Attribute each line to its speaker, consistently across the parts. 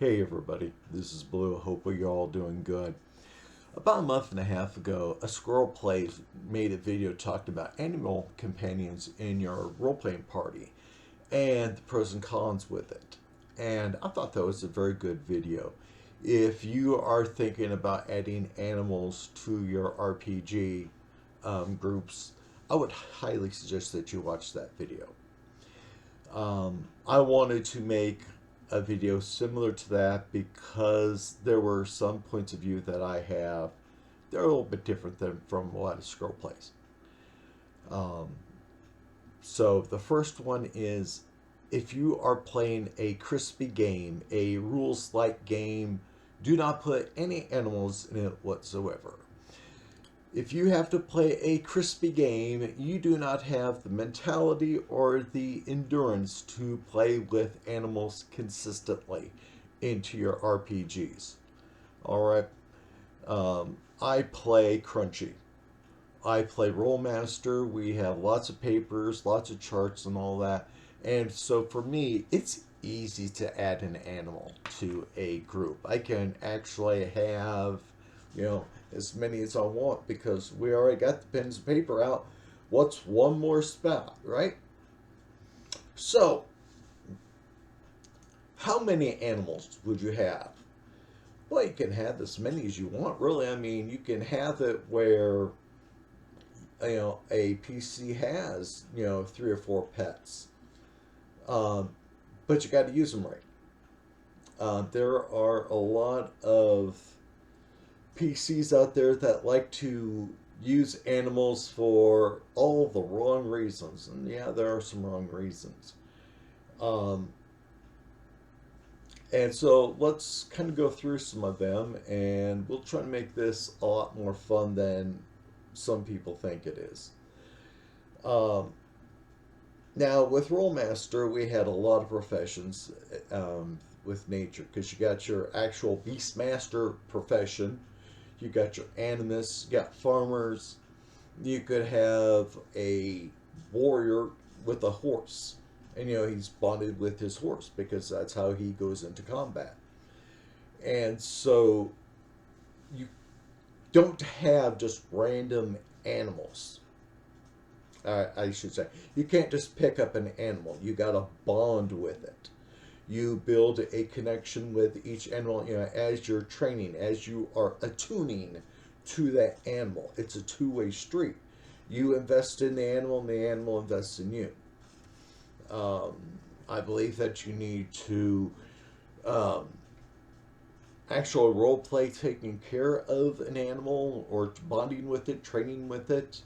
Speaker 1: Hey everybody, this is Blue. Hope you're all doing good. About a month and a half ago, a Squirrel Plays made a video talking about animal companions in your role-playing party and the pros and cons with it. And I thought that was a very good video. If you are thinking about adding animals to your RPG groups, I would highly suggest that you watch that video. I wanted to make a video similar to that because there were some points of view that I have. They're a little bit different than from a lot of Squirrel Plays. So the first one is, if you are playing a crispy game, a rules-like game, do not put any animals in it whatsoever. If you have to play a crispy game, you do not have the mentality or the endurance to play with animals consistently into your RPGs. Alright, I play Crunchy. I play Rollmaster. We have lots of papers, lots of charts and all that. And so for me, it's easy to add an animal to a group. I can actually have, as many as I want because we already got the pens and paper out. What's one more spot, right? So, how many animals would you have? Well, you can have as many as you want, really. I mean, you can have it where, a PC has, 3 or 4 pets. But you got to use them right. There are a lot of PCs out there that like to use animals for all the wrong reasons. And yeah, there are some wrong reasons. And so let's kind of go through some of them, and we'll try to make this a lot more fun than some people think it is. Now, with Rollmaster, we had a lot of professions with nature, because you got your actual Beastmaster profession, you got your animists, you got farmers, you could have a warrior with a horse. And, he's bonded with his horse because that's how he goes into combat. And so you don't have just random animals. I should say. You can't just pick up an animal. You got to bond with it. You build a connection with each animal, as you're training, as you are attuning to that animal. It's a two-way street. You invest in the animal, and the animal invests in you. I believe that you need to actual role play taking care of an animal or bonding with it, training with it,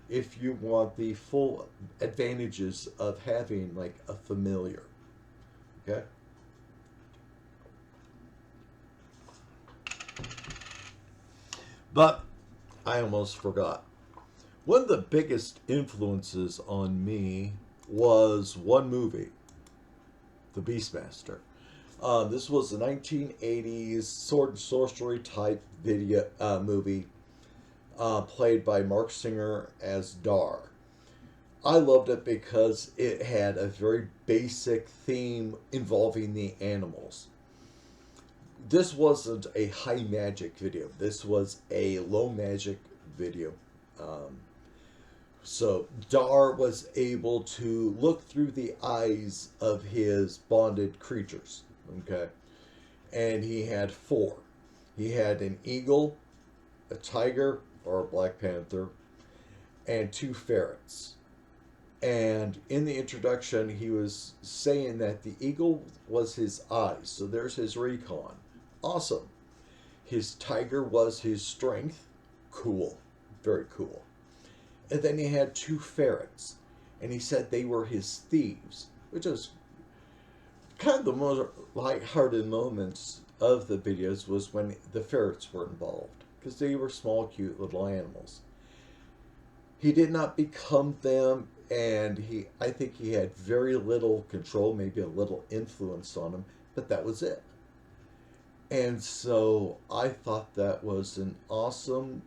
Speaker 1: if you want the full advantages of having like a familiar. Okay? But I almost forgot. One of the biggest influences on me was one movie, The Beastmaster. This was a 1980s sword and sorcery type video movie played by Mark Singer as Dar. I loved it because it had a very basic theme involving the animals. This wasn't a high magic video. This was a low magic video. So Dar was able to look through the eyes of his bonded creatures. Okay. And he had 4. He had an eagle, a tiger or a black panther, and 2 ferrets. And in the introduction, he was saying that the eagle was his eyes. So there's his recon. Awesome. His tiger was his strength. Cool. Very cool. And then he had 2 ferrets. And he said they were his thieves, which was kind of the most light-hearted moments of the videos was when the ferrets were involved, because they were small, cute little animals. He did not become them, and I think he had very little control, maybe a little influence on them, but that was it. And so I thought that was an awesome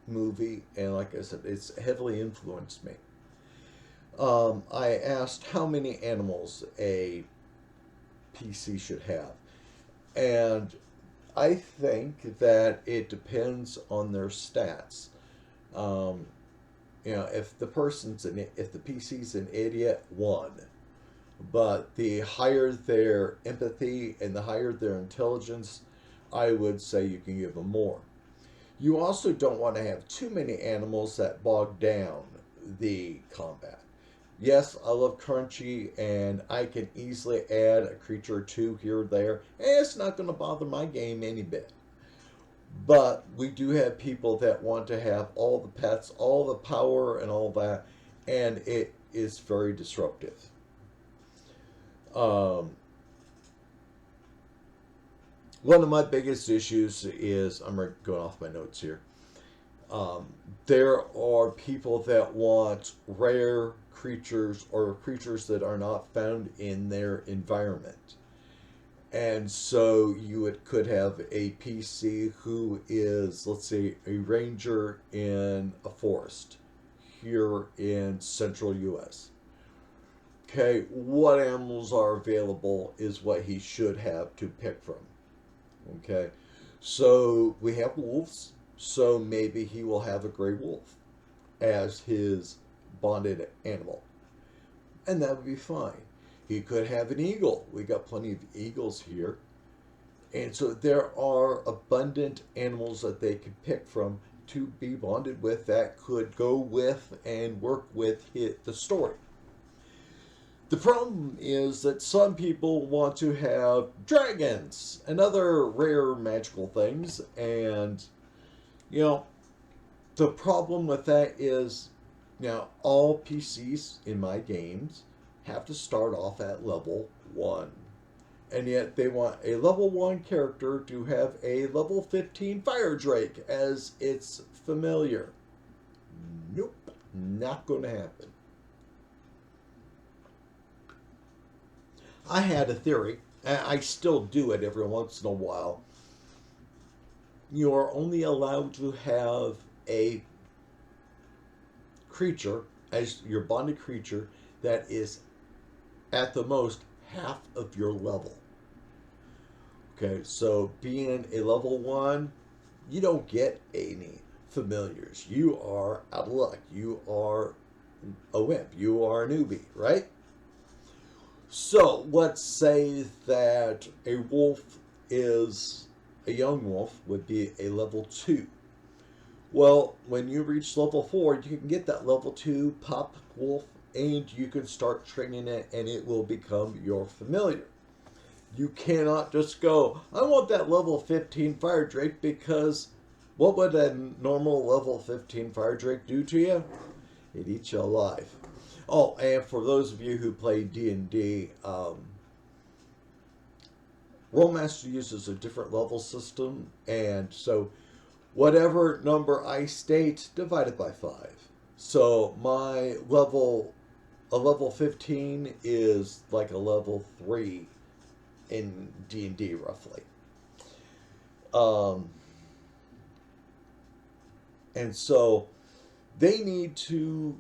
Speaker 1: movie, and like I said, it's heavily influenced me. I asked how many animals a PC should have. And I think that it depends on their stats. Um, if if the PC's an idiot, one. But the higher their empathy and the higher their intelligence, I would say you can give them more. You also don't want to have too many animals that bog down the combat. Yes, I love crunchy, and I can easily add a creature or two here or there, and it's not going to bother my game any bit. But we do have people that want to have all the pets, all the power, and all that, and it is very disruptive. Um, One of my biggest issues is I'm going off my notes here. Um, there are people that want rare creatures or creatures that are not found in their environment. And so could have a PC who is, let's say, a ranger in a forest here in central US. Okay, what animals are available is what he should have to pick from. Okay, so we have wolves, so maybe he will have a gray wolf as his bonded animal, and that would be fine. He could have an eagle. We got plenty of eagles here, and so there are abundant animals that they could pick from to be bonded with that could go with and work with the story. The problem is that some people want to have dragons and other rare magical things, and you know, the problem with that is now all PCs in my games have to start off at level 1. And yet they want a level 1 character to have a level 15 fire drake as its familiar. Nope, not going to happen. I had a theory, and I still do it every once in a while. You are only allowed to have a creature as your bonded creature that is at the most half of your level. Okay, so being a level 1, you don't get any familiars. You are out of luck. You are a wimp. You are a newbie, right? So let's say that a wolf is a young wolf would be a level 2. Well, when you reach level 4, you can get that level 2 pup wolf and you can start training it and it will become your familiar. You cannot just go, I want that level 15 fire drake, because what would a normal level 15 fire drake do to you? It eats you alive. Oh, and for those of you who play D&D, Rollmaster uses a different level system, and so whatever number I state divided by 5. So a level 15 is like a level 3 in D&D roughly. And so they need to,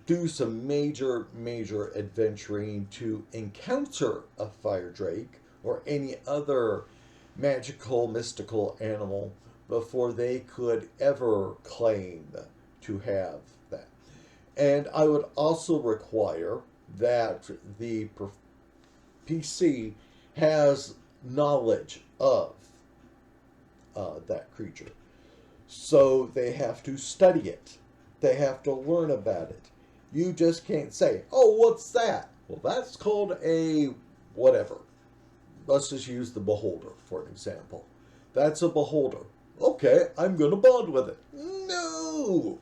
Speaker 1: do some major adventuring to encounter a fire drake or any other magical, mystical animal before they could ever claim to have that. And I would also require that the PC has knowledge of that creature. So they have to study it. They have to learn about it. You just can't say, oh, what's that? Well, that's called a whatever. Let's just use the beholder for an example. That's a beholder. Okay, I'm going to bond with it. No!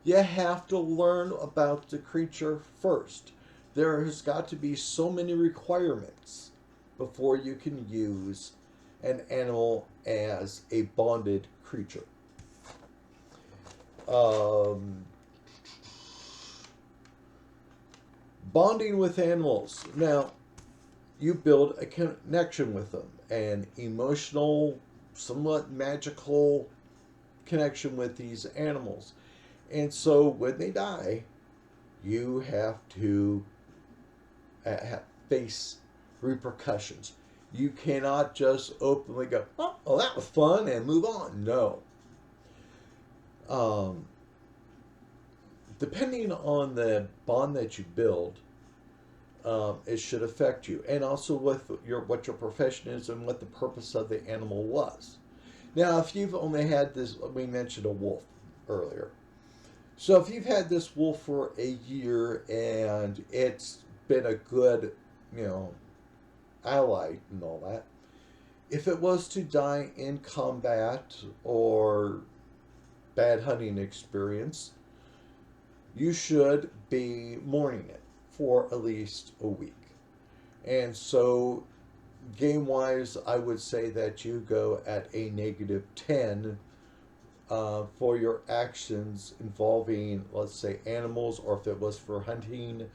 Speaker 1: You have to learn about the creature first. There has got to be so many requirements before you can use an animal as a bonded creature. Bonding with animals. Now, you build a connection with them, an emotional, somewhat magical connection with these animals. And so when they die, you have to face repercussions. You cannot just openly go, oh, well, that was fun, and move on. No. Um, Depending on the bond that you build, it should affect you, and also with what your profession is and what the purpose of the animal was. Now, if you've only had this, we mentioned a wolf earlier. So if you've had this wolf for a year and it's been a good, you know, ally and all that, if it was to die in combat or bad hunting experience, you should be mourning it for at least a week. And so, game wise, I would say that you go at a -10 for your actions involving, let's say, animals, or if it was for hunting,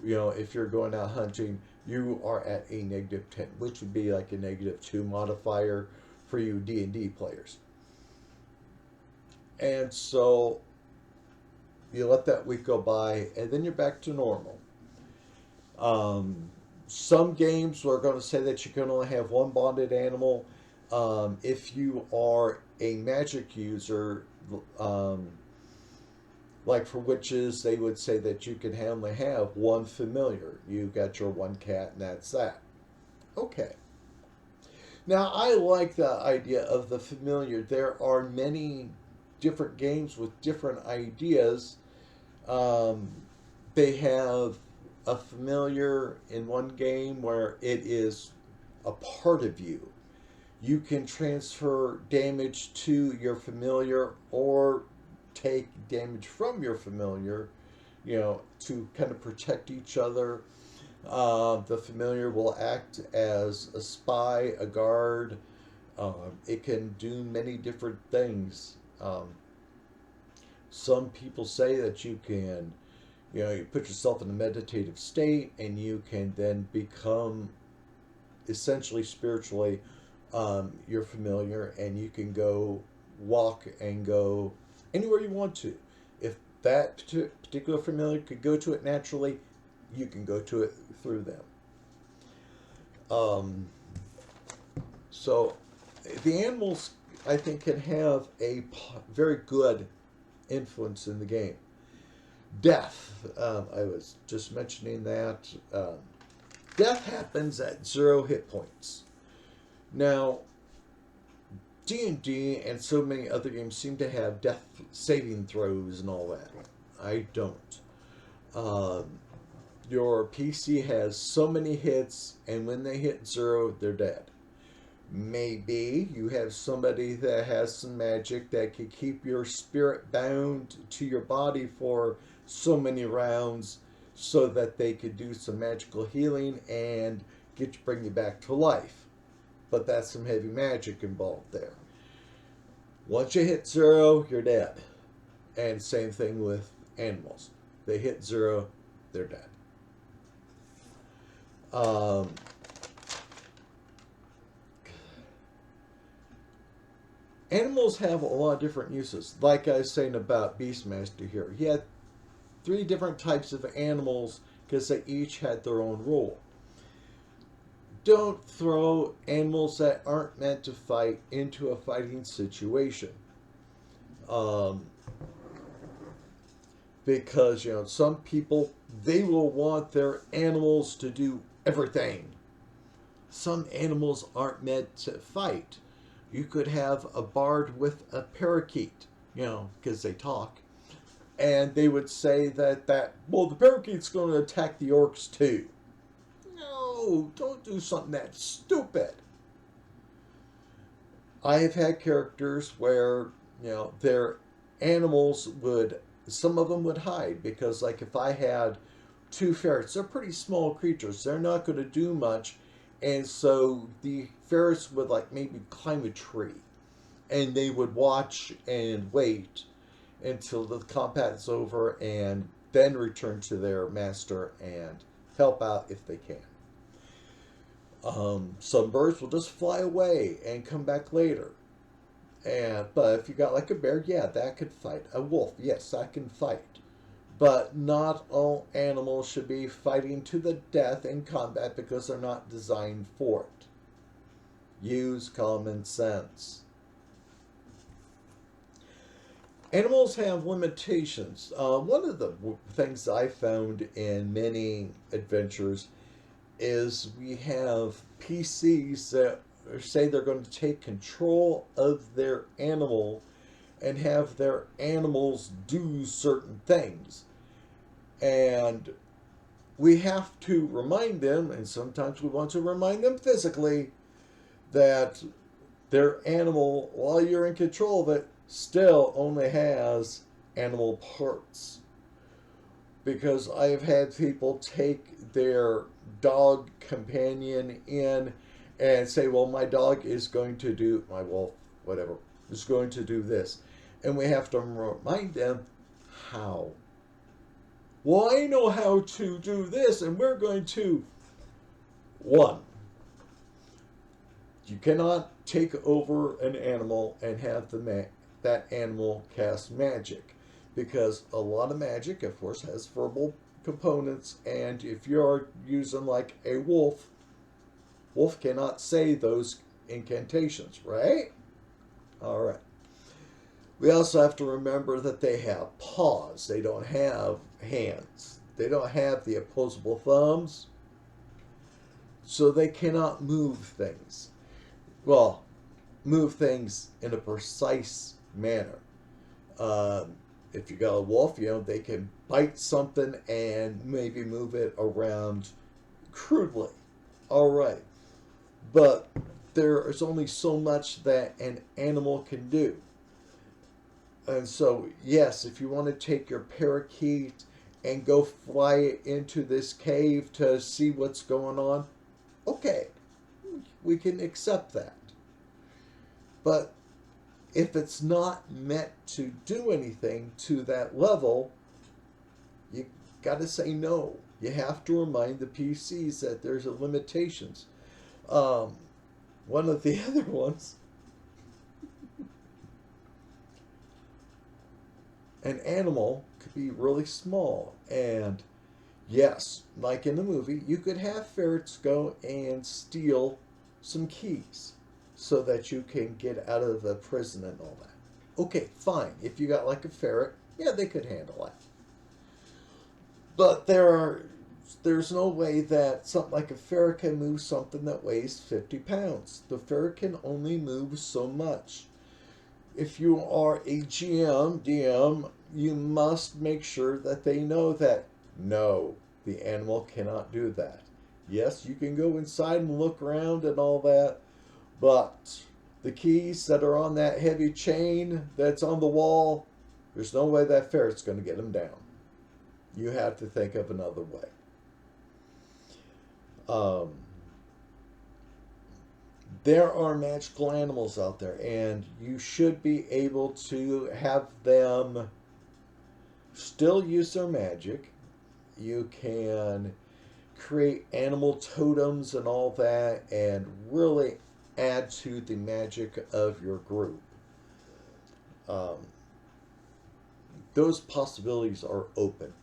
Speaker 1: you know, if you're going out hunting, you are at a -10, which would be like a -2 modifier for you D&D players. And so you let that week go by, and then you're back to normal. Some games are going to say that you can only have one bonded animal. If you are a magic user, like for witches, they would say that you can only have one familiar. You got your one cat, and that's that. Okay. Now, I like the idea of the familiar. There are many different games with different ideas. They have a familiar in one game where it is a part of you. You can transfer damage to your familiar or take damage from your familiar, you know, to kind of protect each other. The familiar will act as a spy, a guard. It can do many different things. Some people say that you can, you know, you put yourself in a meditative state and you can then become essentially spiritually your familiar, and you can go walk and go anywhere you want to. If that particular familiar could go to it naturally, you can go to it through them. So the animals, I think, can have a very good influence in the game. Death, I was just mentioning that. Death happens at 0 hit points. Now, D&D and so many other games seem to have death saving throws and all that. I don't. Your PC has so many hits, and when they hit 0, they're dead. Maybe you have somebody that has some magic that can keep your spirit bound to your body for so many rounds so that they could do some magical healing and bring you back to life. But that's some heavy magic involved there. Once you hit 0, you're dead. And same thing with animals. They hit 0, they're dead. Animals have a lot of different uses. Like I was saying about Beastmaster here. He had 3 different types of animals because they each had their own role. Don't throw animals that aren't meant to fight into a fighting situation. Because, you know, some people, they will want their animals to do everything. Some animals aren't meant to fight. You could have a bard with a parakeet, you know, because they talk. And they would say that, well, the parakeet's going to attack the orcs too. No, don't do something that stupid. I have had characters where, you know, their animals would, some of them would hide because, like, if I had 2 ferrets, they're pretty small creatures. They're not going to do much. And so the ferrets would, like, maybe climb a tree. And they would watch and wait until the combat is over and then return to their master and help out if they can. Some birds will just fly away and come back later. But if you got like a bear, yeah, that could fight. A wolf, yes, that can fight. But not all animals should be fighting to the death in combat because they're not designed for it. Use common sense. Animals have limitations. One of the things I found in many adventures is we have PCs that say they're going to take control of their animal and have their animals do certain things. And we have to remind them, and sometimes we want to remind them physically, that their animal, while you're in control of it, still only has animal parts. Because I've had people take their dog companion in and say, well, my dog is going to do, my wolf, whatever, is going to do this. And we have to remind them how. Well, I know how to do this, and we're going to. One, you cannot take over an animal and have that animal cast magic, because a lot of magic, of course, has verbal components, and if you're using like a wolf cannot say those incantations, right? All right. We also have to remember that they have paws. They don't have hands. They don't have the opposable thumbs, so they cannot move things. Well, move things in a precise manner. If you got a wolf, they can bite something and maybe move it around crudely. All right. But there is only so much that an animal can do. And so, yes, if you want to take your parakeet and go fly it into this cave to see what's going on, okay, we can accept that. But if it's not meant to do anything to that level, you got to say no. You have to remind the PCs that there's limitations. One of the other ones, an animal could be really small, and yes, like in the movie, you could have ferrets go and steal some keys so that you can get out of the prison and all that. Okay, fine. If you got like a ferret, yeah, they could handle that. But there's no way that something like a ferret can move something that weighs 50 pounds. The ferret can only move so much. If you are a GM, DM, you must make sure that they know that no, the animal cannot do that. Yes, you can go inside and look around and all that, but the keys that are on that heavy chain that's on the wall, there's no way that ferret's going to get them down. You have to think of another way. There are magical animals out there, and you should be able to have them still use their magic. You can create animal totems and all that, and really add to the magic of your group. Those possibilities are open.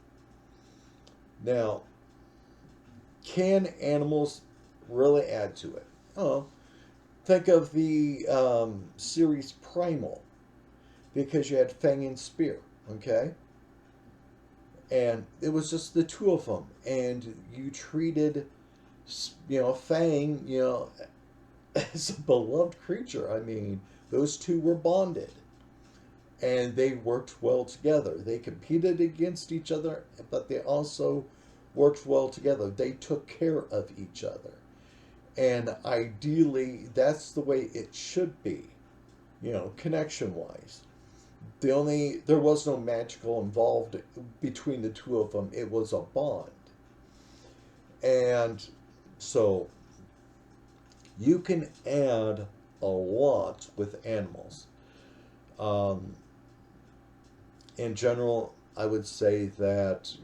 Speaker 1: Now, can animals really add to it? Oh, think of the series Primal, because you had Fang and Spear, okay? And it was just the two of them, and you treated, Fang, as a beloved creature. I mean, those two were bonded, and they worked well together. They competed against each other, but they also worked well together. They took care of each other. And ideally, that's the way it should be, connection-wise. There was no magical involved between the two of them. It was a bond. And so you can add a lot with animals. In general, I would say that,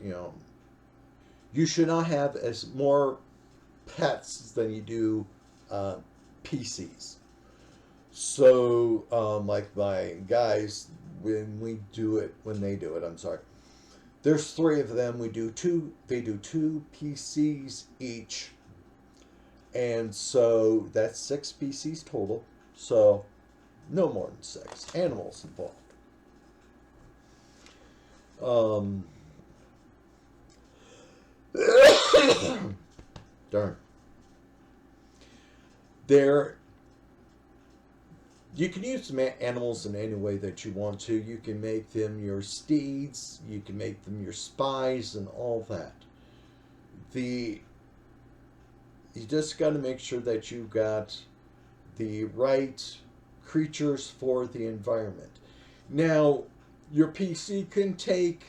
Speaker 1: you should not have as more pets than you do PCs. So, like my guys, when they do it, I'm sorry. There's 3 of them. They do 2 PCs each. And so that's 6 PCs total. So no more than 6 animals involved. Um, darn. There, you can use animals in any way that you want to. You can make them your steeds. You can make them your spies and all that. You just got to make sure that you got the right creatures for the environment. Now, your PC can take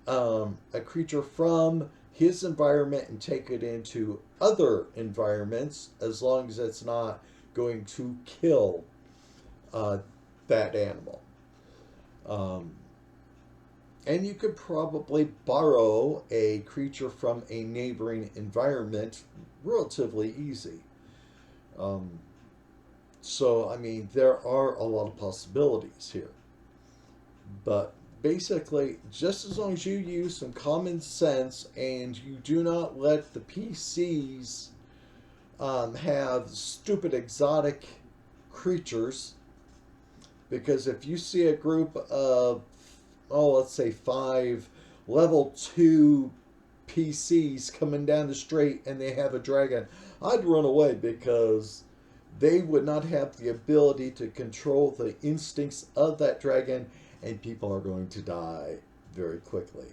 Speaker 1: a creature from his environment and take it into other environments as long as it's not going to kill uh, that animal. Um, and you could probably borrow a creature from a neighboring environment relatively easy. Um, so, I mean, there are a lot of possibilities here. But basically, just as long as you use some common sense and you do not let the PCs have stupid exotic creatures, because if you see a group of, let's say 5 level 2 PCs coming down the street and they have a dragon, I'd run away because they would not have the ability to control the instincts of that dragon, and people are going to die very quickly.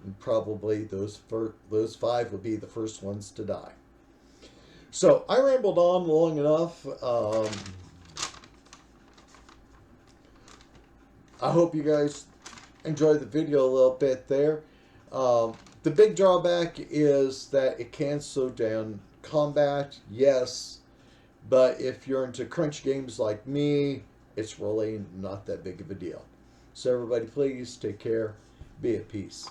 Speaker 1: And probably those 5 will be the first ones to die. So I rambled on long enough. I hope you guys enjoyed the video a little bit there. The big drawback is that it can slow down combat, yes, but if you're into crunch games like me, it's really not that big of a deal. So everybody, please take care. Be at peace.